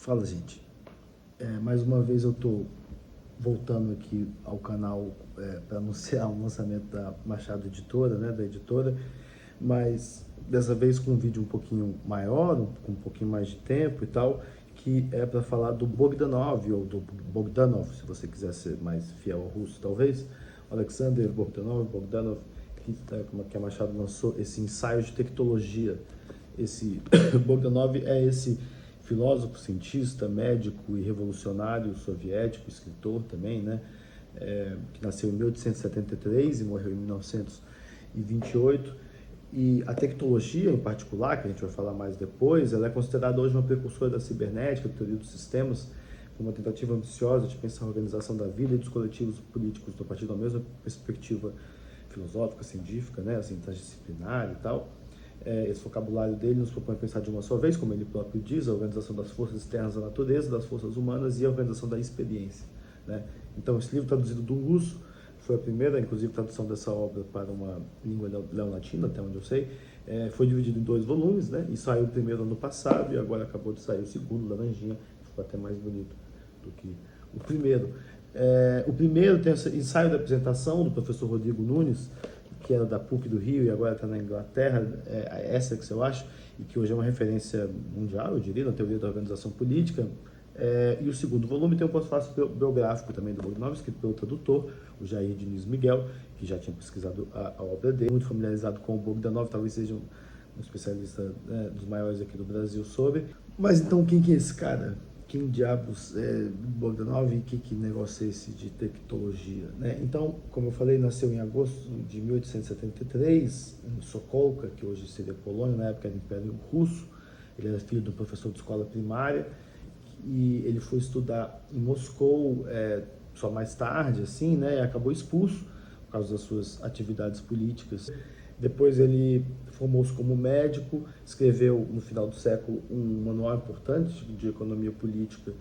Fala, gente. Mais uma vez eu estou voltando aqui ao canal para anunciar o lançamento da Machado Editora, né, da editora, mas dessa vez com um vídeo um pouquinho maior, com um pouquinho mais de tempo e tal, que é para falar do Bogdanov, ou do Bogdanov, se você quiser ser mais fiel ao russo, talvez, Alexander Bogdanov, que a Machado lançou esse ensaio de tectologia. Esse Bogdanov é esse filósofo, cientista, médico e revolucionário soviético, escritor também, né? Que nasceu em 1873 e morreu em 1928. E a tecnologia, em particular, que a gente vai falar mais depois, ela é considerada hoje uma precursora da cibernética, da teoria dos sistemas, uma tentativa ambiciosa de pensar a organização da vida e dos coletivos políticos a partir da mesma perspectiva filosófica, científica, né, assim, transdisciplinar e tal. Esse vocabulário dele nos propõe pensar de uma só vez, como ele próprio diz, a organização das forças externas da natureza, das forças humanas e a organização da experiência, né? Então, esse livro traduzido do russo foi a primeira, inclusive, tradução dessa obra para uma língua neolatina, até onde eu sei. Foi dividido em 2 volumes, né? E saiu o primeiro ano passado e agora acabou de sair o segundo, laranjinha, que ficou até mais bonito do que o primeiro. O primeiro tem esse ensaio da apresentação do professor Rodrigo Nunes, que era da PUC do Rio e agora está na Inglaterra, a Essex, eu acho, e que hoje é uma referência mundial, eu diria, na teoria da organização política. E o segundo volume tem um pós-fácil biográfico também do Bogdanov, escrito pelo tradutor, o Jair Diniz Miguel, que já tinha pesquisado a obra dele, muito familiarizado com o Bogdanov, talvez seja um especialista, né, dos maiores aqui do Brasil sobre. Mas então, quem que é esse cara? Quem diabos é Bogdanov e que negócio é esse de tectologia, né? Então, como eu falei, nasceu em agosto de 1873 em Sokolka, que hoje seria Polônia, na época era Império Russo. Ele era filho de um professor de escola primária e ele foi estudar em Moscou só mais tarde, assim, né? E acabou expulso por causa das suas atividades políticas. Depois ele formou-se como médico, escreveu no final do século um manual importante de economia política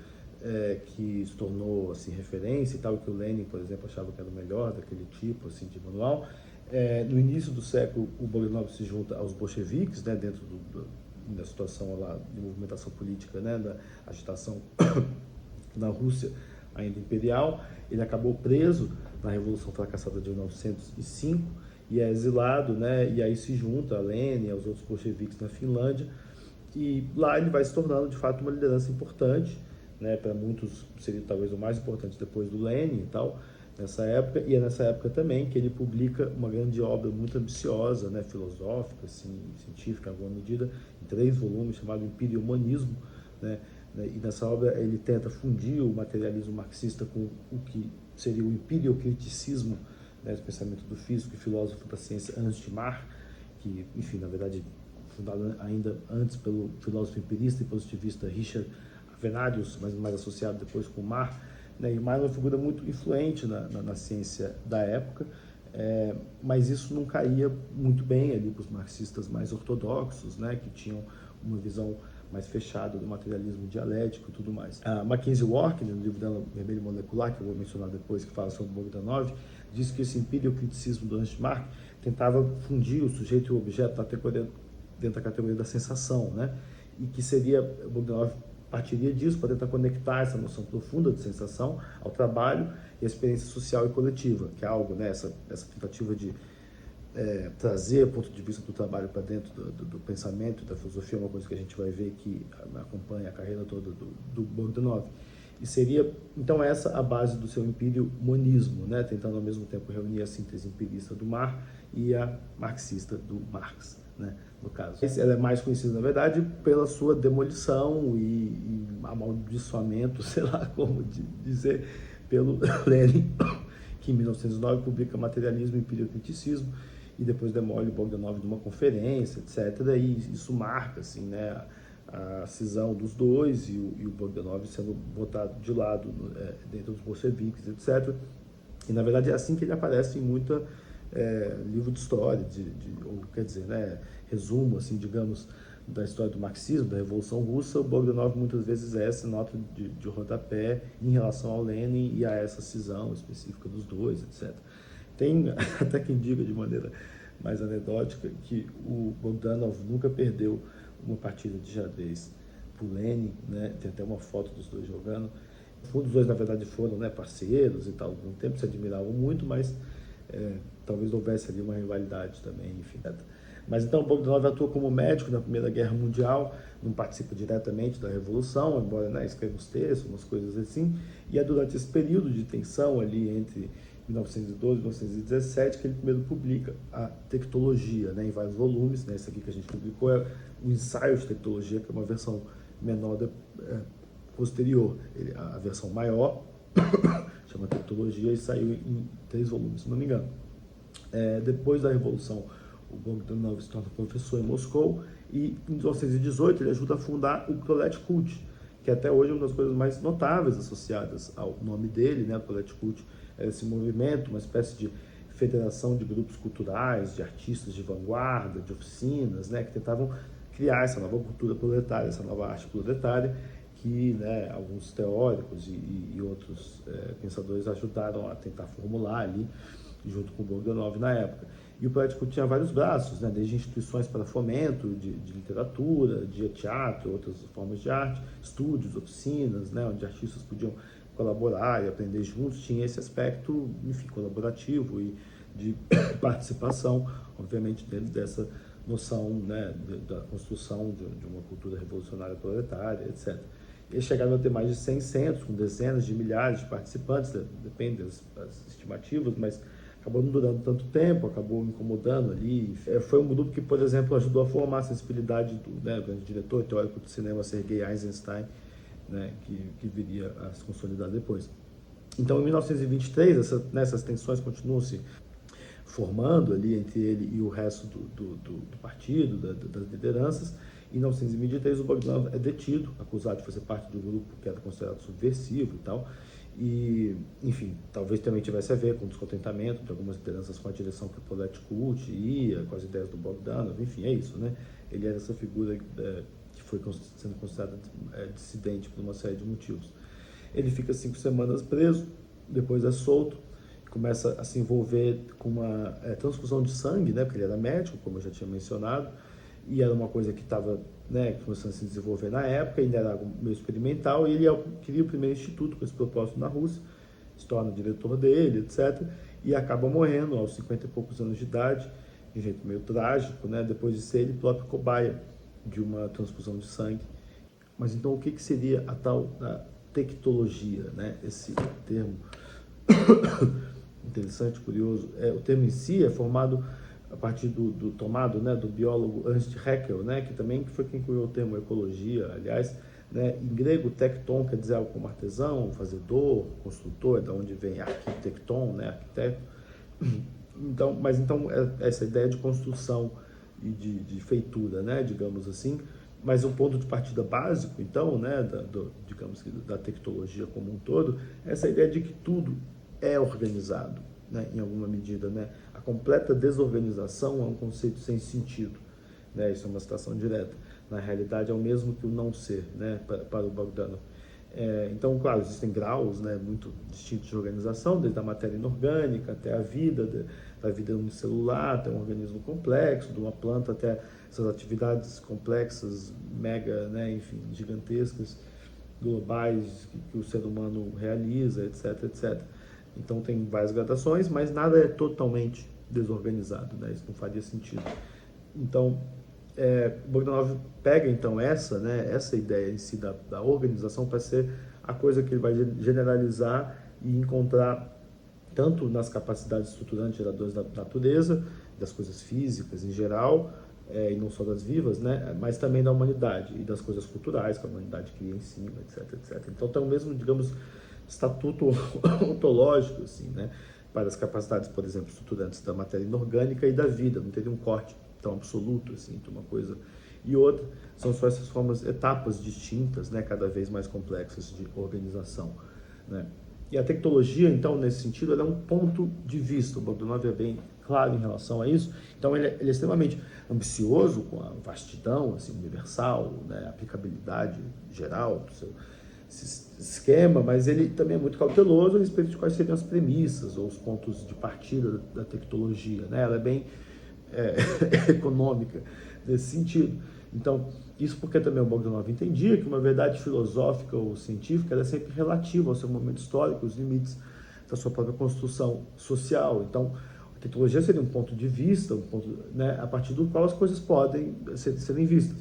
que se tornou assim, referência e tal, que o Lenin, por exemplo, achava que era o melhor daquele tipo assim, de manual. No início do século, o Bogdanov se junta aos bolcheviques, né, dentro da situação lá de movimentação política, né, da agitação na Rússia ainda imperial. Ele acabou preso na Revolução Fracassada de 1905 e é exilado, né? E aí se junta a Lenin e aos outros bolcheviques na Finlândia, e lá ele vai se tornando de fato uma liderança importante, né? Para muitos seria talvez o mais importante depois do Lenin e tal, nessa época. E é nessa época também que ele publica uma grande obra muito ambiciosa, né? Filosófica, assim, científica em alguma medida, em 3 volumes, chamado Império Humanismo, né? E nessa obra ele tenta fundir o materialismo marxista com o que seria o empiriocriticismo, né, do pensamento do físico e filósofo da ciência Ernst Mach, que, enfim, na verdade, fundado ainda antes pelo filósofo empirista e positivista Richard Avenarius, mas mais associado depois com Mach, né, e Mach é uma figura muito influente na ciência da época, mas isso não caía muito bem ali para os marxistas mais ortodoxos, né, que tinham uma visão mais fechada do materialismo dialético e tudo mais. A Mackenzie Wark, no livro dela Vermelho Molecular, que eu vou mencionar depois, que fala sobre Bogdanov, diz que esse empiriocriticismo do Ernst Mach tentava fundir o sujeito e o objeto dentro da categoria da sensação, né? E que seria, Bogdanov partiria disso para tentar conectar essa noção profunda de sensação ao trabalho e à experiência social e coletiva, que é algo, né, essa tentativa de trazer o ponto de vista do trabalho para dentro do pensamento, da filosofia, uma coisa que a gente vai ver que acompanha a carreira toda do Bogdanov. E seria, então, essa a base do seu empiriomonismo, né? Tentando ao mesmo tempo reunir a síntese empirista do Marx e a marxista do Marx, né? No caso. Ela é mais conhecida, na verdade, pela sua demolição e amaldiçoamento, sei lá como dizer, pelo Lenin, que em 1909 publica Materialismo e Empiriocriticismo, e depois demole o Bogdanov numa conferência, etc. E isso marca, assim, né, a cisão dos dois e o Bogdanov sendo botado de lado dentro dos bolcheviques, etc. E, na verdade, é assim que ele aparece em muita livro de história, ou quer dizer, né, resumo, assim, digamos, da história do marxismo, da Revolução Russa. O Bogdanov muitas vezes é essa nota de rodapé em relação ao Lenin e a essa cisão específica dos dois, etc. Tem até quem diga de maneira mais anedótica que o Bogdanov nunca perdeu uma partida de xadrez Pulene, né? Tem até uma foto dos dois jogando. Os dois, na verdade, foram, né, parceiros e tal, algum tempo se admiravam muito, mas talvez houvesse ali uma rivalidade também, enfim. Mas então o Bogdanov atua como médico na Primeira Guerra Mundial, não participa diretamente da Revolução, embora, né, escreva os textos, umas coisas assim, e é durante esse período de tensão ali entre 1912 e 1917 que ele primeiro publica a Tectologia, né, em vários volumes, né, esse aqui que a gente publicou é o Ensaio de Tectologia, que é uma versão menor posterior, a versão maior chama Tectologia e saiu em 3 volumes, se não me engano. Depois da Revolução, o Bogdanov se torna professor em Moscou e em 1918 ele ajuda a fundar o Prolet Kult, que até hoje é uma das coisas mais notáveis associadas ao nome dele, né? O Prolet Kult é esse movimento, uma espécie de federação de grupos culturais, de artistas de vanguarda, de oficinas, né? Que tentavam criar essa nova cultura proletária, essa nova arte proletária, que, né, alguns teóricos e outros pensadores ajudaram a tentar formular ali, junto com o Bogdanov na época. E o Prolet Kult tinha vários braços, né, desde instituições para fomento de literatura, de teatro, outras formas de arte, estúdios, oficinas, né, onde artistas podiam colaborar e aprender juntos. Tinha esse aspecto, enfim, colaborativo e de participação, obviamente, dentro dessa noção, né, da construção de uma cultura revolucionária proletária, etc. Eles chegaram a ter mais de 100 centros, com dezenas de milhares de participantes, depende das estimativas, mas acabou não durando tanto tempo, acabou incomodando ali. Foi um grupo que, por exemplo, ajudou a formar a sensibilidade do, né, grande diretor teórico do cinema Sergei Eisenstein, né, que viria a se consolidar depois. Então, em 1923, essas tensões continuam se formando ali entre ele e o resto do partido, das lideranças. Em 1923, o Bogdanov é detido, acusado de fazer parte de um grupo que era considerado subversivo e tal. E, enfim, talvez também tivesse a ver com o descontentamento de algumas lideranças com a direção que o Prolet Kult ia, com as ideias do Bogdanov, enfim, é isso, né? Ele era essa figura que foi sendo considerada dissidente por uma série de motivos. Ele fica 5 semanas preso, depois é solto, começa a se envolver com uma transfusão de sangue, né? Porque ele era médico, como eu já tinha mencionado, e era uma coisa que estava, né, começando a se desenvolver na época, ainda era algo meio experimental, e ele cria o primeiro instituto com esse propósito na Rússia, se torna diretor dele, etc., e acaba morrendo aos 50 e poucos anos de idade, de um jeito meio trágico, né, depois de ser ele próprio cobaia de uma transfusão de sangue. Mas então o que seria a tal da tectologia, né, esse termo interessante, curioso? O termo em si é formado a partir do tomado, né, do biólogo Ernst Haeckel, né, que também foi quem criou o termo ecologia, aliás, né, em grego, tecton quer dizer algo como artesão, fazedor, construtor, da onde vem arquitecton, né, arquiteto. Então, mas então essa ideia de construção e de feitura, né, digamos assim, mas um ponto de partida básico, então, né, digamos que da tectologia como um todo, é essa ideia de que tudo é organizado, né, em alguma medida, né? A completa desorganização é um conceito sem sentido, né? Isso é uma citação direta. Na realidade, é o mesmo que o não ser, né, para o Bogdanov. Então, claro, existem graus, né, muito distintos de organização, desde a matéria inorgânica até a vida, da vida unicelular, até um organismo complexo, de uma planta até essas atividades complexas, mega, né, enfim, gigantescas, globais, que o ser humano realiza, etc, etc. Então tem várias gradações, mas nada é totalmente desorganizado, né? Isso não faria sentido. Então, Bogdanov pega então essa ideia em si da organização para ser a coisa que ele vai generalizar e encontrar tanto nas capacidades estruturantes geradoras da natureza, das coisas físicas em geral, e não só das vivas, né? Mas também da humanidade e das coisas culturais que a humanidade cria em cima, etc, etc. Então tem o mesmo, digamos, estatuto ontológico, assim, né, para as capacidades, por exemplo, estruturantes da matéria inorgânica e da vida. Não teria um corte tão absoluto assim entre uma coisa e outra. São só essas etapas distintas, né, cada vez mais complexas de organização, né. E a tecnologia, então, nesse sentido, ela é um ponto de vista. O Bogdanov é bem claro em relação a isso. Então, ele é extremamente ambicioso com a vastidão, assim, universal, né, a aplicabilidade geral do seu esquema, mas ele também é muito cauteloso a respeito de quais seriam as premissas ou os pontos de partida da tecnologia, né? Ela é bem econômica nesse sentido. Então, Isso porque também o Bogdanov entendia que uma verdade filosófica ou científica era sempre relativa ao seu momento histórico, os limites da sua própria construção social. Então, a tecnologia seria um ponto de vista, né, a partir do qual as coisas podem serem vistas.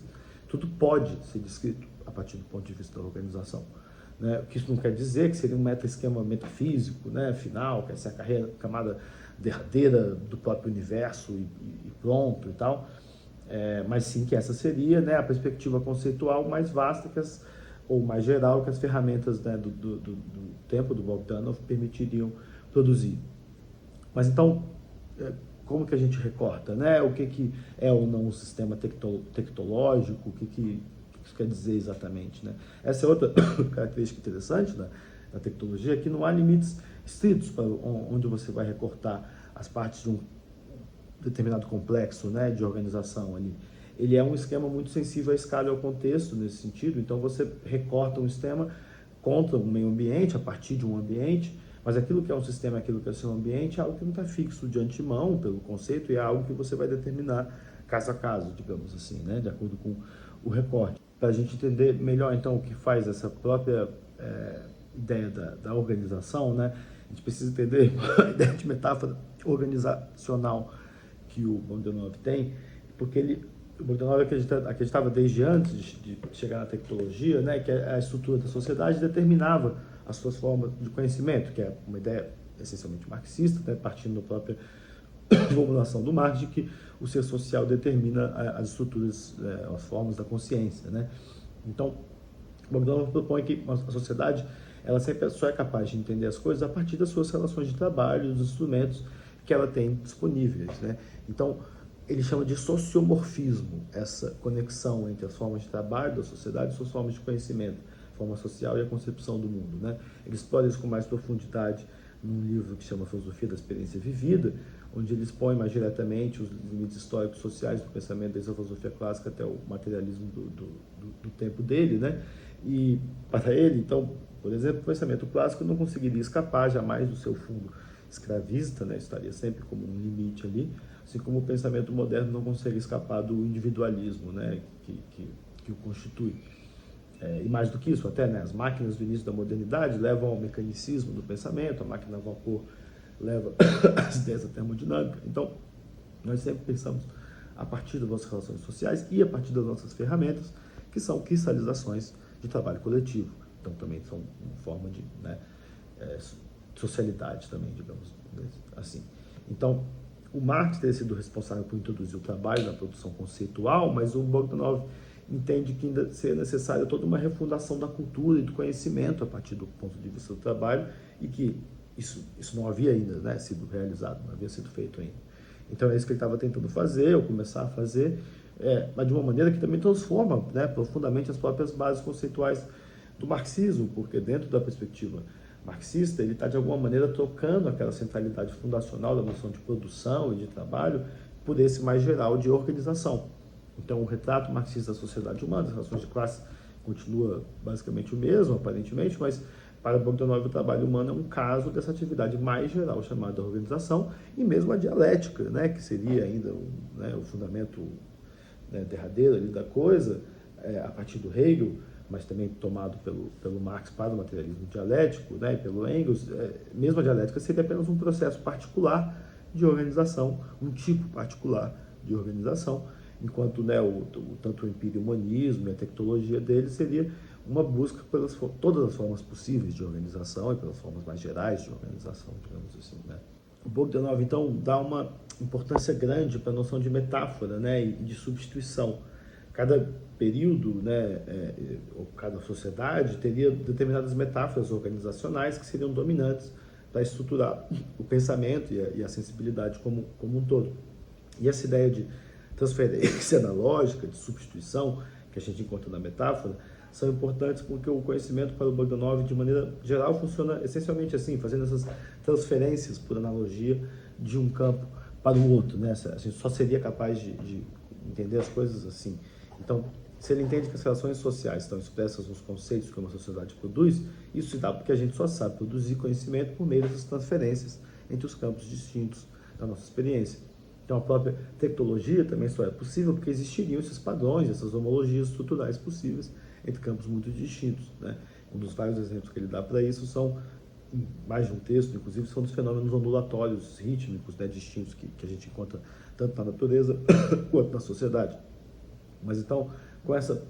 Tudo pode ser descrito a partir do ponto de vista da organização. Né? O que isso não quer dizer que seria um meta-esquema metafísico, né, final, que essa é a camada derradeira do próprio universo e pronto e tal. Mas sim que essa seria, né, a perspectiva conceitual mais vasta ou mais geral que as ferramentas, né, do tempo do Bogdanov permitiriam produzir. Mas então, como que a gente recorta, né? O que é ou não um sistema tecnológico, o que isso quer dizer exatamente, né? Essa é outra característica interessante da tecnologia, que não há limites estritos para onde você vai recortar as partes de um determinado complexo, né, de organização ali. Ele é um esquema muito sensível à escala e ao contexto nesse sentido, então você recorta um sistema contra o meio ambiente, a partir de um ambiente, mas aquilo que é um sistema, aquilo que é o seu ambiente, é algo que não está fixo de antemão pelo conceito e é algo que você vai determinar caso a caso, digamos assim, né, de acordo com o recorte. Para a gente entender melhor, então, o que faz essa própria ideia da organização, né, a gente precisa entender a ideia de metáfora organizacional que o Bogdanov tem, porque o Bogdanov acreditava desde antes de chegar na tecnologia, né, que a estrutura da sociedade determinava as suas formas de conhecimento, que é uma ideia essencialmente marxista, né, partindo da própria formulação do Marx, de que o ser social determina as estruturas, as formas da consciência, né? Então, o Bogdanov propõe que a sociedade ela sempre só é capaz de entender as coisas a partir das suas relações de trabalho, dos instrumentos que ela tem disponíveis, né? Então, ele chama de sociomorfismo, essa conexão entre as formas de trabalho da sociedade e suas formas de conhecimento, a forma social e a concepção do mundo, né? Ele explora isso com mais profundidade num livro que chama Filosofia da Experiência Vivida, onde ele expõe mais diretamente os limites históricos sociais do pensamento desde a filosofia clássica até o materialismo do tempo dele, né? E para ele, então, por exemplo, o pensamento clássico não conseguiria escapar jamais do seu fundo escravista, né? Estaria sempre como um limite ali, assim como o pensamento moderno não consegue escapar do individualismo, né? que o constitui. E mais do que isso, até, né? As máquinas do início da modernidade levam ao mecanicismo do pensamento, a máquina a vapor leva às ideias da termodinâmica. Então, nós sempre pensamos a partir das nossas relações sociais e a partir das nossas ferramentas, que são cristalizações de trabalho coletivo. Então, também são uma forma de, né, socialidade também, digamos assim. Então, o Marx teria sido responsável por introduzir o trabalho na produção conceitual, mas o Bogdanov entende que ainda seria necessária toda uma refundação da cultura e do conhecimento a partir do ponto de vista do trabalho e que isso não havia ainda, né, sido realizado, não havia sido feito ainda. Então é isso que ele estava tentando fazer, ou começar a fazer, mas de uma maneira que também transforma, né, profundamente as próprias bases conceituais do marxismo, porque dentro da perspectiva marxista, ele está de alguma maneira trocando aquela centralidade fundacional da noção de produção e de trabalho por esse mais geral de organização. Então o retrato marxista da sociedade humana, das relações de classe, continua basicamente o mesmo, aparentemente, mas para Bogdanov o trabalho humano é um caso dessa atividade mais geral chamada organização e mesmo a dialética, né, que seria ainda o fundamento, né, derradeiro ali da coisa, a partir do Hegel, mas também tomado pelo Marx para o materialismo dialético, né, e pelo Engels. Mesmo a dialética seria apenas um processo particular de organização, um tipo particular de organização, enquanto, né, tanto o empirio-humanismo e a tecnologia dele seria uma busca pelas todas as formas possíveis de organização e pelas formas mais gerais de organização, digamos assim, né. O Bogdanov, então, dá uma importância grande para a noção de metáfora, né, e de substituição. Cada período, né, ou cada sociedade teria determinadas metáforas organizacionais que seriam dominantes para estruturar o pensamento e a sensibilidade como um todo. E essa ideia de transferência analógica, de substituição, que a gente encontra na metáfora, são importantes porque o conhecimento para o Bogdanov, de maneira geral, funciona essencialmente assim, fazendo essas transferências por analogia de um campo para o outro, né? A gente só seria capaz de entender as coisas assim. Então, se ele entende que as relações sociais estão expressas nos conceitos que uma sociedade produz, isso se dá porque a gente só sabe produzir conhecimento por meio dessas transferências entre os campos distintos da nossa experiência. Então a própria tectologia também só é possível porque existiriam esses padrões, essas homologias estruturais possíveis entre campos muito distintos, né? Um dos vários exemplos que ele dá para isso são, em mais de um texto, inclusive, são dos fenômenos ondulatórios rítmicos, né, distintos que a gente encontra tanto na natureza quanto na sociedade. Mas então, com essa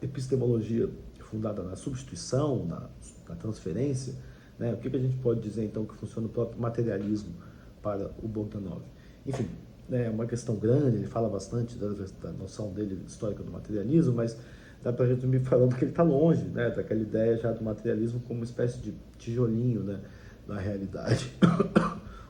epistemologia fundada na substituição, na transferência, né, o que a gente pode dizer então que funciona o próprio materialismo para o Bogdanov? Enfim, é uma questão grande, ele fala bastante da noção dele histórica do materialismo, mas dá para a gente me falando que ele está longe, né, daquela ideia já do materialismo como uma espécie de tijolinho, né, da realidade.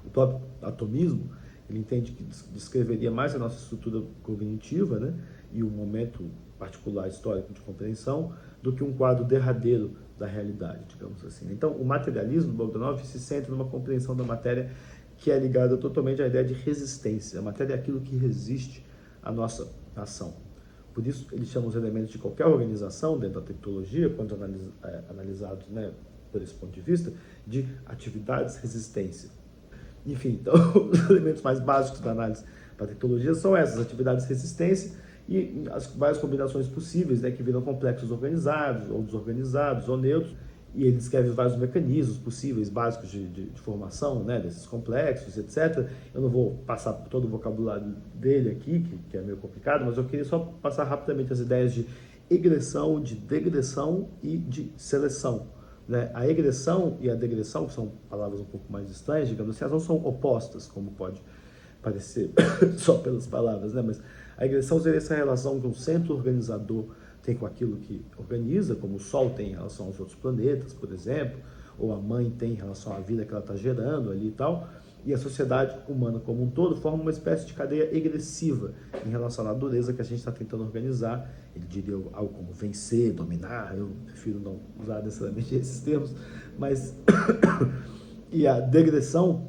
O próprio atomismo, ele entende que descreveria mais a nossa estrutura cognitiva, né, e o momento particular histórico de compreensão do que um quadro derradeiro da realidade, digamos assim. Então, o materialismo do Bogdanov se centra numa compreensão da matéria que é ligada totalmente à ideia de resistência. A matéria é aquilo que resiste à nossa ação. Por isso, ele chama os elementos de qualquer organização, dentro da tectologia, quando analisados, né, por esse ponto de vista, de atividades resistência. Enfim, então, os elementos mais básicos da análise para a tectologia são essas, atividades resistência e as várias combinações possíveis, né, que viram complexos organizados, ou desorganizados, ou neutros, e ele descreve vários mecanismos possíveis, básicos de formação, né, desses complexos, etc. Eu não vou passar por todo o vocabulário dele aqui, que é meio complicado, mas eu queria só passar rapidamente as ideias de egressão, de degressão e de seleção. Né? A egressão e a degressão, que são palavras um pouco mais estranhas, digamos assim, elas não são opostas, como pode parecer só pelas palavras, né? Mas a egressão seria essa relação que um centro organizador tem com aquilo que organiza, como o Sol tem em relação aos outros planetas, por exemplo, ou a mãe tem em relação à vida que ela está gerando ali e tal, e a sociedade humana como um todo forma uma espécie de cadeia egressiva em relação à natureza que a gente está tentando organizar. Ele diria algo como vencer, dominar, eu prefiro não usar necessariamente esses termos, mas e a degressão,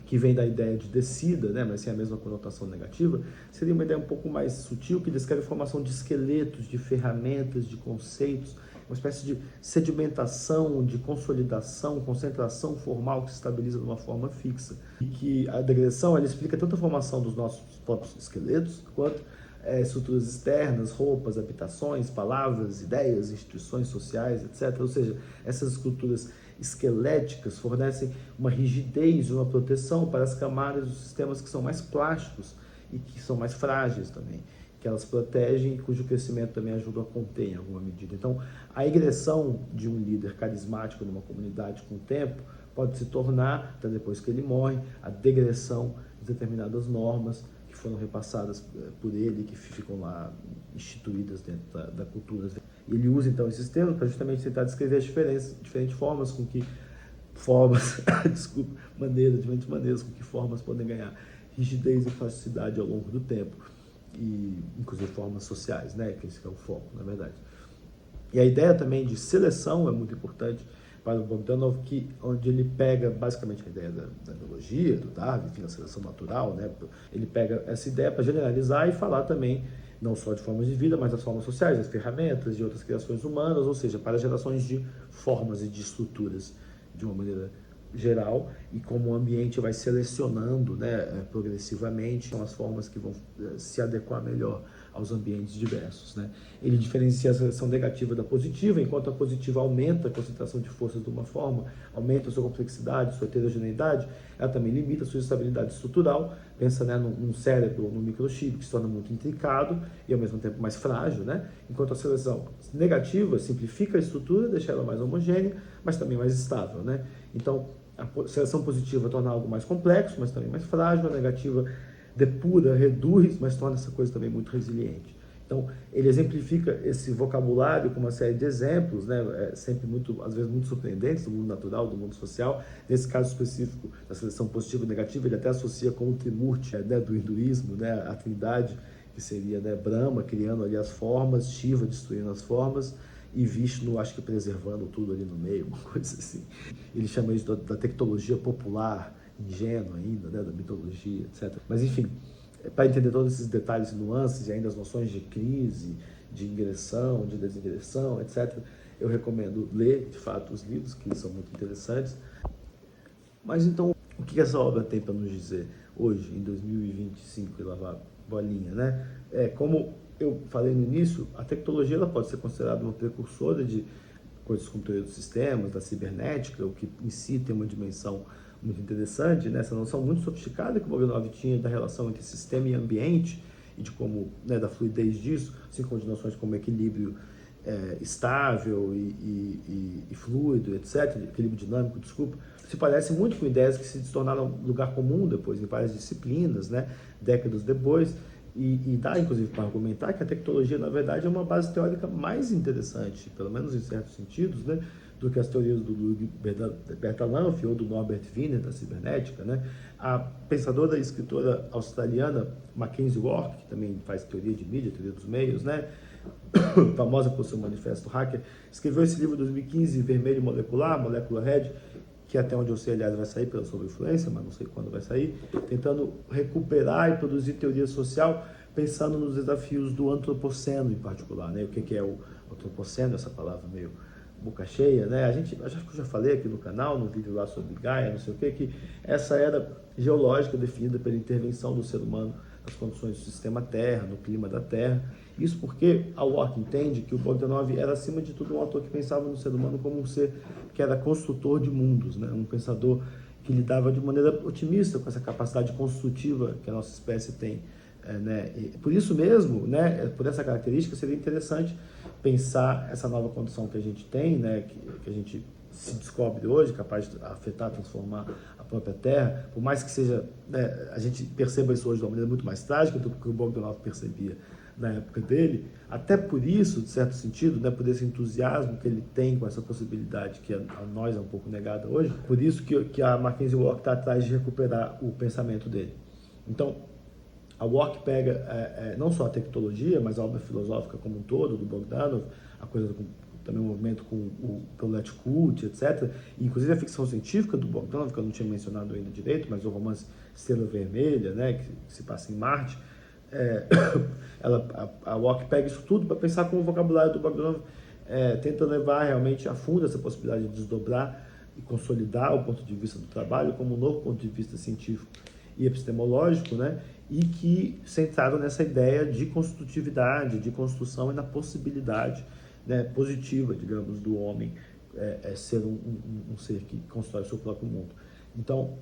que vem da ideia de descida, né, mas sem a mesma conotação negativa, seria uma ideia um pouco mais sutil, que descreve a formação de esqueletos, de ferramentas, de conceitos, uma espécie de sedimentação, de consolidação, concentração formal que se estabiliza de uma forma fixa. E que a degressão, ela explica tanto a formação dos nossos próprios esqueletos, quanto estruturas externas, roupas, habitações, palavras, ideias, instituições sociais, etc. Ou seja, essas estruturas esqueléticas fornecem uma rigidez, uma proteção para as camadas dos sistemas que são mais plásticos e que são mais frágeis também, que elas protegem e cujo crescimento também ajuda a conter em alguma medida. Então, a egressão de um líder carismático numa comunidade com o tempo pode se tornar, até depois que ele morre, a degressão de determinadas normas que foram repassadas por ele, que ficam lá instituídas dentro da cultura. Ele usa então esses termos para justamente tentar descrever as diferentes formas com que diferentes maneiras com que formas podem ganhar rigidez e plasticidade ao longo do tempo, e inclusive formas sociais, né, que esse é o foco, na verdade. E a ideia também de seleção é muito importante para o Bogdanov, onde ele pega basicamente a ideia da biologia, do Darwin, enfim, da seleção natural, né? Ele pega essa ideia para generalizar e falar também não só de formas de vida, mas das formas sociais, das ferramentas, de outras criações humanas, ou seja, para gerações de formas e de estruturas de uma maneira geral, e como o ambiente vai selecionando, né, progressivamente, são as formas que vão se adequar melhor aos ambientes diversos, né? Ele diferencia a seleção negativa da positiva, enquanto a positiva aumenta a concentração de forças de uma forma, aumenta a sua complexidade, sua heterogeneidade, ela também limita a sua estabilidade estrutural, pensa, né, num cérebro, num microchip que se torna muito intricado e ao mesmo tempo mais frágil, né? Enquanto a seleção negativa simplifica a estrutura, deixa ela mais homogênea, mas também mais estável, né? Então, a seleção positiva torna algo mais complexo, mas também mais frágil, a negativa depura, reduz, mas torna essa coisa também muito resiliente. Então, ele exemplifica esse vocabulário com uma série de exemplos, né, sempre muito, às vezes muito surpreendentes, do mundo natural, do mundo social. Nesse caso específico da seleção positiva e negativa, ele até associa com o Trimurti, né, do hinduísmo, né, a trindade, que seria, né, Brahma criando ali as formas, Shiva destruindo as formas, e Vishnu, acho que preservando tudo ali no meio, uma coisa assim. Ele chama isso da tectologia popular, ingênua ainda, né, da mitologia, etc. Mas, enfim, para entender todos esses detalhes e nuances, e ainda as noções de crise, de ingressão, de desingressão, etc., eu recomendo ler, de fato, os livros, que são muito interessantes. Mas, então, O que essa obra tem para nos dizer hoje, em 2025, e lá vai bolinha, né? Como eu falei no início, a tecnologia ela pode ser considerada uma precursora de coisas como teoria dos sistemas, da cibernética, o que em si tem uma dimensão muito interessante, né? Essa noção muito sofisticada que o Bogdanov tinha da relação entre sistema e ambiente e de como, né, da fluidez disso, assim como de noções como equilíbrio estável e fluido, etc., equilíbrio dinâmico, desculpa, se parece muito com ideias que se tornaram lugar comum depois em várias disciplinas, né, décadas depois, e dá inclusive para argumentar que a tecnologia, na verdade, é uma base teórica mais interessante, pelo menos em certos sentidos, né, do que as teorias do Ludwig Bertalanffy ou do Norbert Wiener da cibernética, né? A pensadora e escritora australiana Mackenzie Wark, que também faz teoria de mídia, teoria dos meios, né, famosa por seu manifesto hacker, escreveu esse livro em 2015, Vermelho Molecular, Molecular Red, que até onde eu sei, aliás, vai sair pela sua influência, mas não sei quando vai sair, tentando recuperar e produzir teoria social, pensando nos desafios do antropoceno em particular, né? O que é o antropoceno, essa palavra meio boca cheia, né? Acho que eu já falei aqui no canal, no vídeo lá sobre Gaia, não sei o que essa era geológica definida pela intervenção do ser humano nas condições do sistema Terra, no clima da Terra. Isso porque a Wark entende que o Bogdanov era, acima de tudo, um autor que pensava no ser humano como um ser que era construtor de mundos, né? Um pensador que lidava de maneira otimista com essa capacidade construtiva que a nossa espécie tem. Né? E por isso mesmo, né, por essa característica, seria interessante pensar essa nova condição que a gente tem, né, que a gente se descobre hoje, capaz de afetar, transformar a própria Terra, por mais que seja, né, a gente perceba isso hoje de uma maneira muito mais trágica do que o Bogdanov percebia na época dele, até por isso, de certo sentido, né, por esse entusiasmo que ele tem com essa possibilidade que a nós é um pouco negada hoje, por isso que a Mackenzie Wark está atrás de recuperar o pensamento dele. Então, a Wark pega não só a tecnologia, mas a obra filosófica como um todo, do Bogdanov, a coisa também o movimento com o Prolet Cult, etc. E, inclusive a ficção científica do Bogdanov, que eu não tinha mencionado ainda direito, mas o romance Estrela Vermelha, né, que se passa em Marte, a Wark pega isso tudo para pensar como o vocabulário do Bogdanov tenta levar realmente a fundo essa possibilidade de desdobrar e consolidar o ponto de vista do trabalho como um novo ponto de vista científico e epistemológico, né? E que centrado nessa ideia de construtividade, de construção e na possibilidade, né, positiva, digamos, do homem ser um ser que constrói o seu próprio mundo. Então,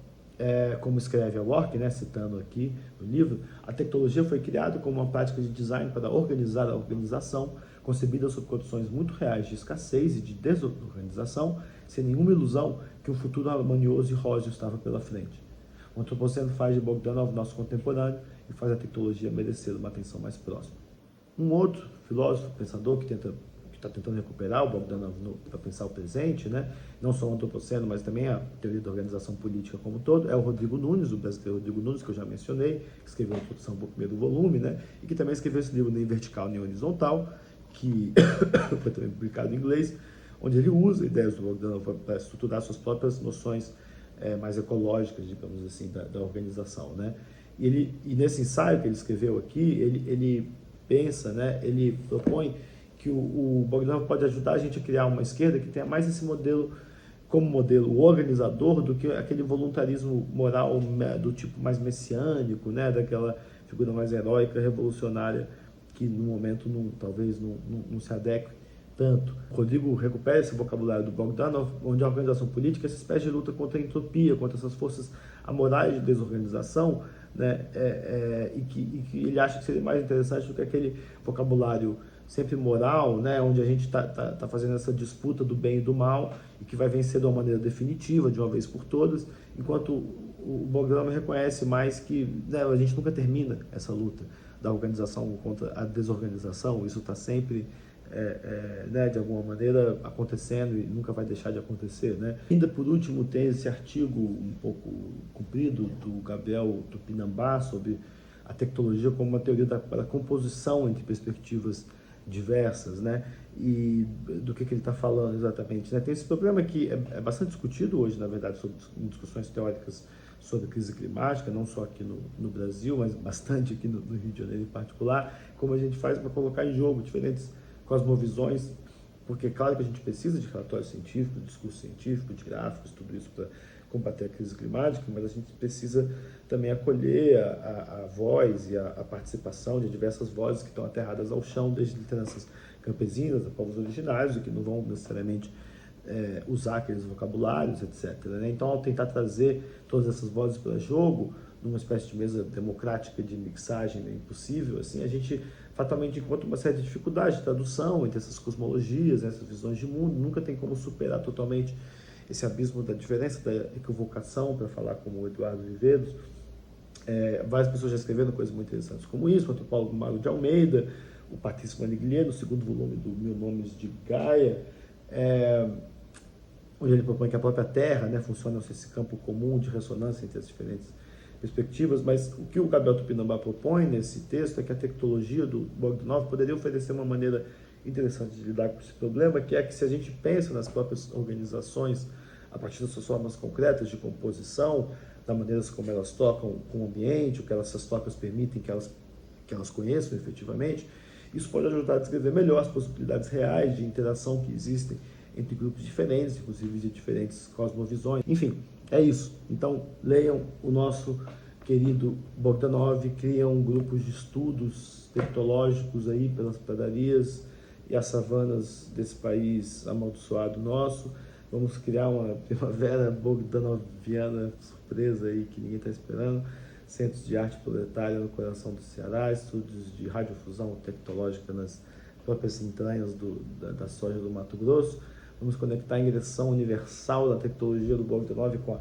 como escreve a Wark, né, citando aqui no livro, a tecnologia foi criada como uma prática de design para organizar a organização, concebida sob condições muito reais de escassez e de desorganização, sem nenhuma ilusão que um futuro harmonioso e róseo estava pela frente. O antropoceno faz de Bogdanov nosso contemporâneo e faz a tecnologia merecer uma atenção mais próxima. Um outro filósofo, pensador que está tentando recuperar o Bogdanov para pensar o presente, né? Não só o antropoceno, mas também a teoria da organização política como um todo, é o Rodrigo Nunes, o brasileiro Rodrigo Nunes, que eu já mencionei, que escreveu a introdução para o primeiro volume, né? E que também escreveu esse livro nem vertical nem horizontal, que foi também publicado em inglês, onde ele usa ideias do Bogdanov para estruturar suas próprias noções mais ecológicas, digamos assim, da organização, né? E nesse ensaio que ele escreveu aqui, ele pensa, né? Ele propõe que o Bogdanov pode ajudar a gente a criar uma esquerda que tenha mais esse modelo como modelo organizador do que aquele voluntarismo moral do tipo mais messiânico, né? Daquela figura mais heróica, revolucionária, que no momento talvez não se adeque tanto. Rodrigo recupera esse vocabulário do Bogdanov, onde a organização política é essa espécie de luta contra a entropia, contra essas forças amorais de desorganização, né? E que ele acha que seria mais interessante do que aquele vocabulário sempre moral, né? Onde a gente tá fazendo essa disputa do bem e do mal e que vai vencer de uma maneira definitiva, de uma vez por todas, enquanto o Bogdanov reconhece mais que, né, a gente nunca termina essa luta da organização contra a desorganização, isso está sempre né, de alguma maneira acontecendo e nunca vai deixar de acontecer, né? Ainda por último tem esse artigo um pouco comprido do Gabriel Tupinambá sobre a tecnologia como uma teoria da composição entre perspectivas diversas, né? E do que ele está falando exatamente, né? Tem esse problema que é bastante discutido hoje, na verdade, em discussões teóricas sobre a crise climática, não só aqui no Brasil, mas bastante aqui no Rio de Janeiro em particular, como a gente faz para colocar em jogo diferentes cosmovisões, porque é claro que a gente precisa de relatório científico, de discurso científico, de gráficos, tudo isso para combater a crise climática, mas a gente precisa também acolher a voz e a participação de diversas vozes que estão aterradas ao chão, desde lideranças campesinas, a povos originários, e que não vão necessariamente usar aqueles vocabulários, etc. Né? Então, ao tentar trazer todas essas vozes para jogo, numa espécie de mesa democrática de mixagem impossível, assim, a gente fatalmente encontra uma série de dificuldades de tradução entre essas cosmologias, né, essas visões de mundo. Nunca tem como superar totalmente esse abismo da diferença, da equivocação, para falar como o Eduardo Viveiros. Várias pessoas já escreveram coisas muito interessantes como isso, o antropólogo Mário de Almeida, o Patrício Maniglier, no segundo volume do Mil Nomes de Gaia, onde ele propõe que a própria Terra, né, funciona esse campo comum de ressonância entre as diferentes perspectivas, mas o que o Gabriel Tupinambá propõe nesse texto é que a tecnologia do Bogdanov poderia oferecer uma maneira interessante de lidar com esse problema, que é que se a gente pensa nas próprias organizações a partir das suas formas concretas de composição, da maneira como elas tocam com o ambiente, o que essas trocas permitem que elas conheçam efetivamente, isso pode ajudar a descrever melhor as possibilidades reais de interação que existem entre grupos diferentes, inclusive de diferentes cosmovisões. Enfim, é isso. Então, leiam o nosso querido Bogdanov, criam grupos de estudos tecnológicos aí pelas pradarias e as savanas desse país amaldiçoado nosso. Vamos criar uma primavera bogdanoviana surpresa aí que ninguém está esperando. Centros de arte proletária no coração do Ceará, estúdios de radiofusão tecnológica nas próprias entranhas da soja do Mato Grosso. Vamos conectar a ingressão universal da tecnologia do Bogdanov com a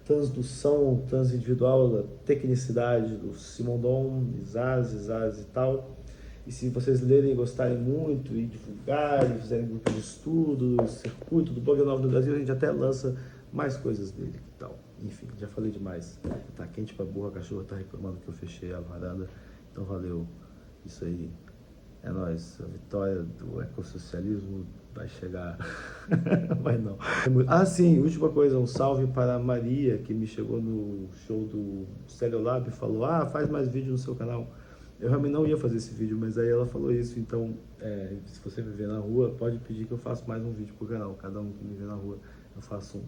transdução transindividual da tecnicidade do Simondon, Izaz e tal. E se vocês lerem e gostarem muito e divulgarem, fizerem grupo de estudo, circuito do Bogdanov no Brasil, a gente até lança mais coisas dele e tal. Enfim, já falei demais. Tá quente pra burra, a cachorra tá reclamando que eu fechei a varanda. Então valeu. Isso aí. É nóis. A vitória do ecossocialismo vai chegar. Mas não. Sim, última coisa. Um salve para a Maria, que me chegou no show do Stereolab e falou: faz mais vídeo no seu canal. Eu realmente não ia fazer esse vídeo, mas aí ela falou isso. Então, se você me ver na rua, pode pedir que eu faça mais um vídeo pro canal. Cada um que me vê na rua, eu faço um.